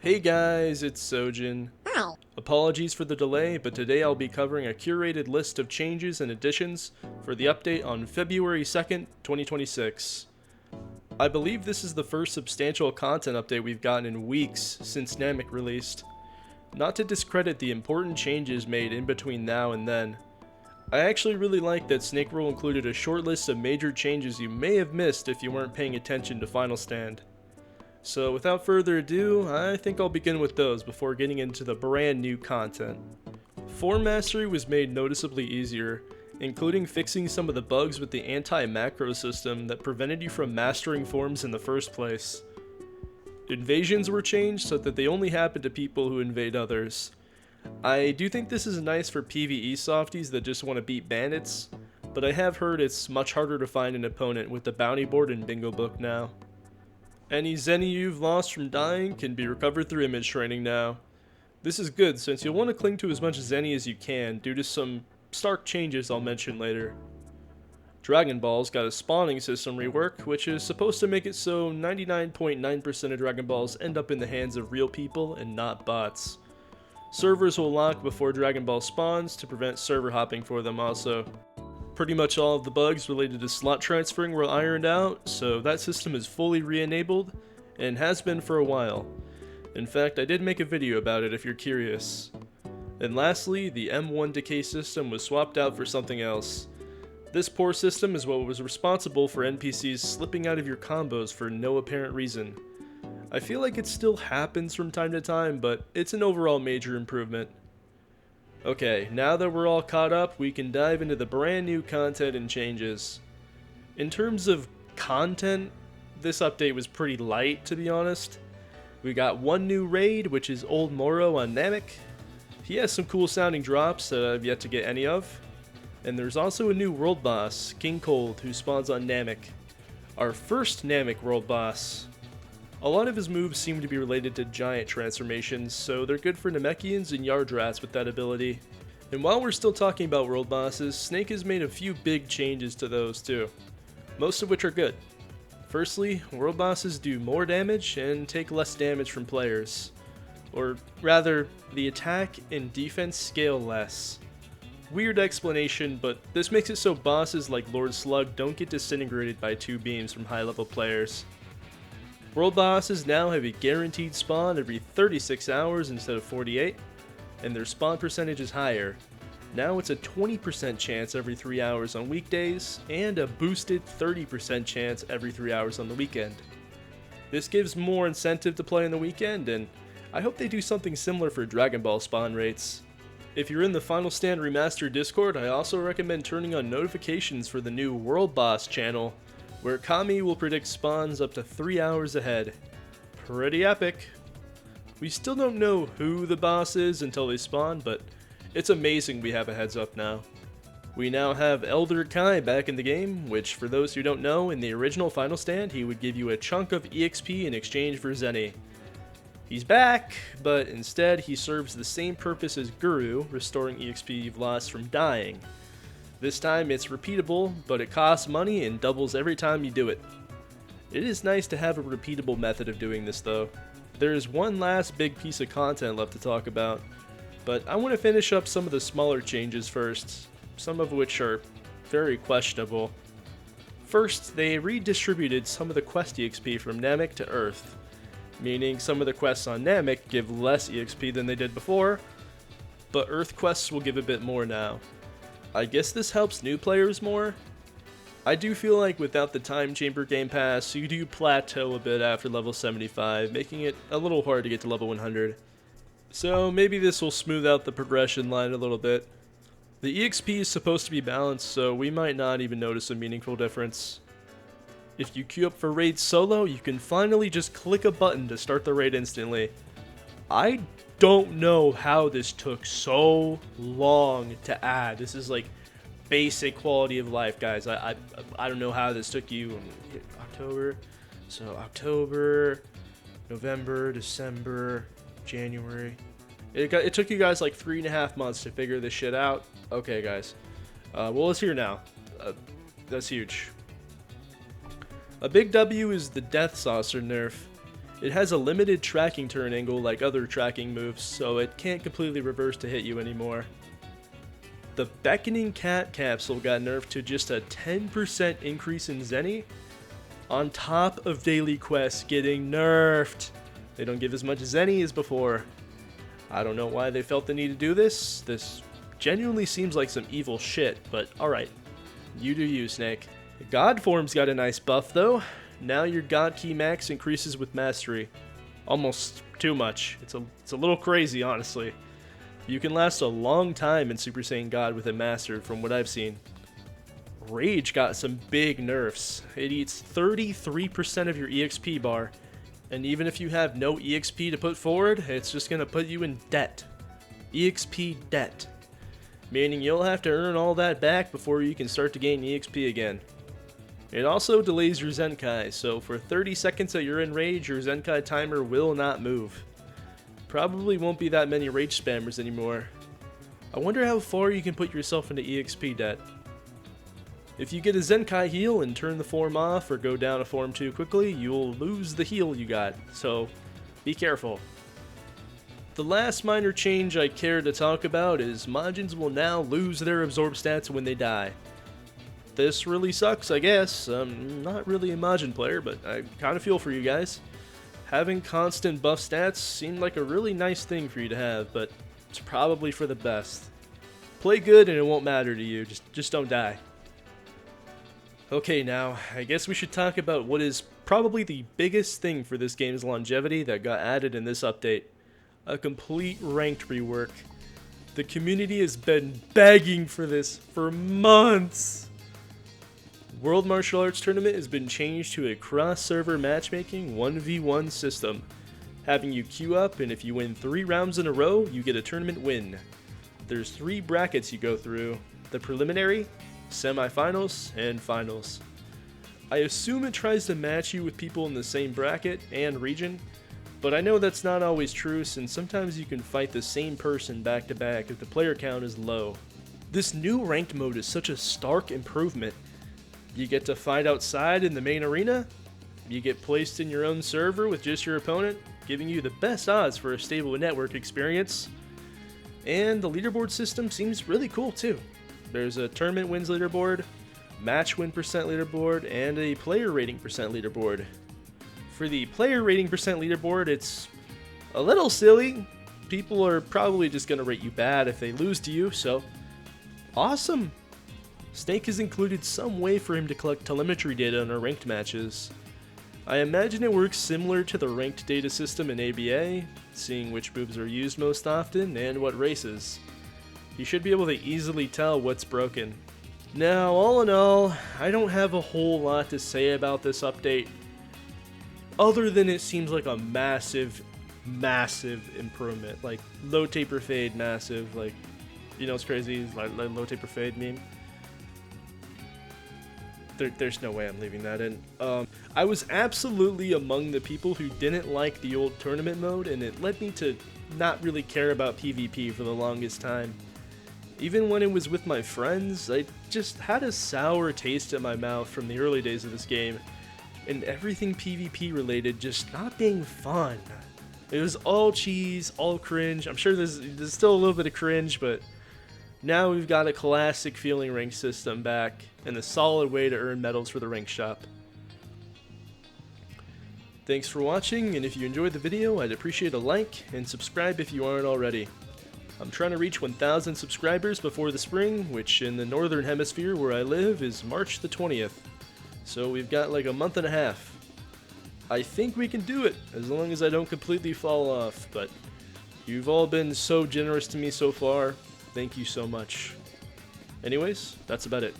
Hey guys, it's Tsojiin. Hi. Apologies for the delay, but today I'll be covering a curated list of changes and additions for the update on February 2nd, 2026. I believe this is the first substantial content update we've gotten in weeks since Namek released. Not to discredit the important changes made in between now and then, I actually really like that Snake Roll included a short list of major changes you may have missed if you weren't paying attention to Final Stand. So without further ado, I think I'll begin with those before getting into the brand new content. Form Mastery was made noticeably easier, including fixing some of the bugs with the anti-macro system that prevented you from mastering forms in the first place. Invasions were changed so that they only happen to people who invade others. I do think this is nice for PvE softies that just want to beat bandits, but I have heard it's much harder to find an opponent with the bounty board and bingo book now. Any Zenny you've lost from dying can be recovered through image training now. This is good since you'll want to cling to as much Zenny as you can due to some stark changes I'll mention later. Dragon Balls got a spawning system rework, which is supposed to make it so 99.9% of Dragon Balls end up in the hands of real people and not bots. Servers will lock before Dragon Ball spawns to prevent server hopping for them also. Pretty much all of the bugs related to slot transferring were ironed out, so that system is fully re-enabled, and has been for a while. In fact, I did make a video about it if you're curious. And lastly, the M1 decay system was swapped out for something else. This poor system is what was responsible for NPCs slipping out of your combos for no apparent reason. I feel like it still happens from time to time, but it's an overall major improvement. Okay, now that we're all caught up, we can dive into the brand new content and changes. In terms of content, this update was pretty light, to be honest. We got one new raid, which is Old Moro on Namek. He has some cool sounding drops that I've yet to get any of. And there's also a new world boss, King Cold, who spawns on Namek. Our first Namek world boss. A lot of his moves seem to be related to giant transformations, so they're good for Namekians and Yardrats with that ability. And while we're still talking about world bosses, Snake has made a few big changes to those too, most of which are good. Firstly, world bosses do more damage and take less damage from players. Or rather, the attack and defense scale less. Weird explanation, but this makes it so bosses like Lord Slug don't get disintegrated by 2 beams from high level players. World bosses now have a guaranteed spawn every 36 hours instead of 48, and their spawn percentage is higher. Now it's a 20% chance every 3 hours on weekdays, and a boosted 30% chance every 3 hours on the weekend. This gives more incentive to play on the weekend, and I hope they do something similar for Dragon Ball spawn rates. If you're in the Final Stand Remastered Discord, I also recommend turning on notifications for the new World Boss channel, where Kami will predict spawns up to 3 hours ahead. Pretty epic. We still don't know who the boss is until they spawn, but it's amazing we have a heads up now. We now have Elder Kai back in the game, which for those who don't know, in the original Final Stand he would give you a chunk of EXP in exchange for Zenny. He's back, but instead he serves the same purpose as Guru, restoring EXP you've lost from dying. This time it's repeatable, but it costs money and doubles every time you do it. It is nice to have a repeatable method of doing this though. There is one last big piece of content left to talk about, but I want to finish up some of the smaller changes first, some of which are very questionable. First, they redistributed some of the quest EXP from Namek to Earth, meaning some of the quests on Namek give less EXP than they did before, but Earth quests will give a bit more now. I guess this helps new players more. I do feel like without the Time Chamber Game Pass, you do plateau a bit after level 75, making it a little hard to get to level 100. So maybe this will smooth out the progression line a little bit. The EXP is supposed to be balanced, so we might not even notice a meaningful difference. If you queue up for raids solo, you can finally just click a button to start the raid instantly. I don't know how this took so long to add. This is like basic quality of life, guys. I don't know how this took you October. So October, November, December, January. It took you guys like 3.5 months to figure this shit out. Okay, guys. Well, it's here now. That's huge. A big W is the Death Saucer nerf. It has a limited tracking turn angle like other tracking moves, so it can't completely reverse to hit you anymore. The Beckoning Cat capsule got nerfed to just a 10% increase in Zenny, on top of daily quests getting nerfed. They don't give as much Zenny as before. I don't know why they felt the need to do this. This genuinely seems like some evil shit, but alright. You do you, Snake. The God form's got a nice buff though. Now your God Key max increases with mastery. Almost too much. It's a little crazy, honestly. You can last a long time in Super Saiyan God with it mastered from what I've seen. Rage got some big nerfs. It eats 33% of your EXP bar, and even if you have no EXP to put forward, it's just going to put you in debt. EXP debt. Meaning you'll have to earn all that back before you can start to gain EXP again. It also delays your Zenkai, so for 30 seconds that you're in Rage, your Zenkai timer will not move. Probably won't be that many Rage spammers anymore. I wonder how far you can put yourself into EXP debt. If you get a Zenkai heal and turn the form off or go down a form too quickly, you'll lose the heal you got, so be careful. The last minor change I care to talk about is Majins will now lose their absorb stats when they die. This really sucks, I guess. I'm not really a Majin player, but I kind of feel for you guys. Having constant buff stats seemed like a really nice thing for you to have, but it's probably for the best. Play good and it won't matter to you, just don't die. Okay, now, I guess we should talk about what is probably the biggest thing for this game's longevity that got added in this update. A complete ranked rework. The community has been begging for this for months. World Martial Arts Tournament has been changed to a cross-server matchmaking 1v1 system, having you queue up, and if you win 3 rounds in a row, you get a tournament win. There's 3 brackets you go through: the preliminary, semifinals, and finals. I assume it tries to match you with people in the same bracket and region, but I know that's not always true, since sometimes you can fight the same person back to back if the player count is low. This new ranked mode is such a stark improvement. You get to fight outside in the main arena, you get placed in your own server with just your opponent, giving you the best odds for a stable network experience, and the leaderboard system seems really cool too. There's a tournament wins leaderboard, match win percent leaderboard, and a player rating percent leaderboard. For the player rating percent leaderboard, it's a little silly. People are probably just going to rate you bad if they lose to you, so awesome! Snake has included some way for him to collect telemetry data on our ranked matches. I imagine it works similar to the ranked data system in ABA, seeing which moves are used most often and what races. You should be able to easily tell what's broken. Now, all in all, I don't have a whole lot to say about this update, other than it seems like a massive improvement. Like, low taper fade, massive, like, you know what's crazy? Like low taper fade meme. There's no way I'm leaving that in. I was absolutely among the people who didn't like the old tournament mode, and it led me to not really care about PvP for the longest time. Even when it was with my friends, I just had a sour taste in my mouth from the early days of this game, and everything PvP related just not being fun. It was all cheese, all cringe. I'm sure there's still a little bit of cringe, but now we've got a classic feeling rank system back, and a solid way to earn medals for the rank shop. Thanks for watching, and if you enjoyed the video, I'd appreciate a like, and subscribe if you aren't already. I'm trying to reach 1,000 subscribers before the spring, which in the northern hemisphere where I live is March the 20th. So we've got like a month and a half. I think we can do it, as long as I don't completely fall off, but you've all been so generous to me so far. Thank you so much. Anyways, that's about it.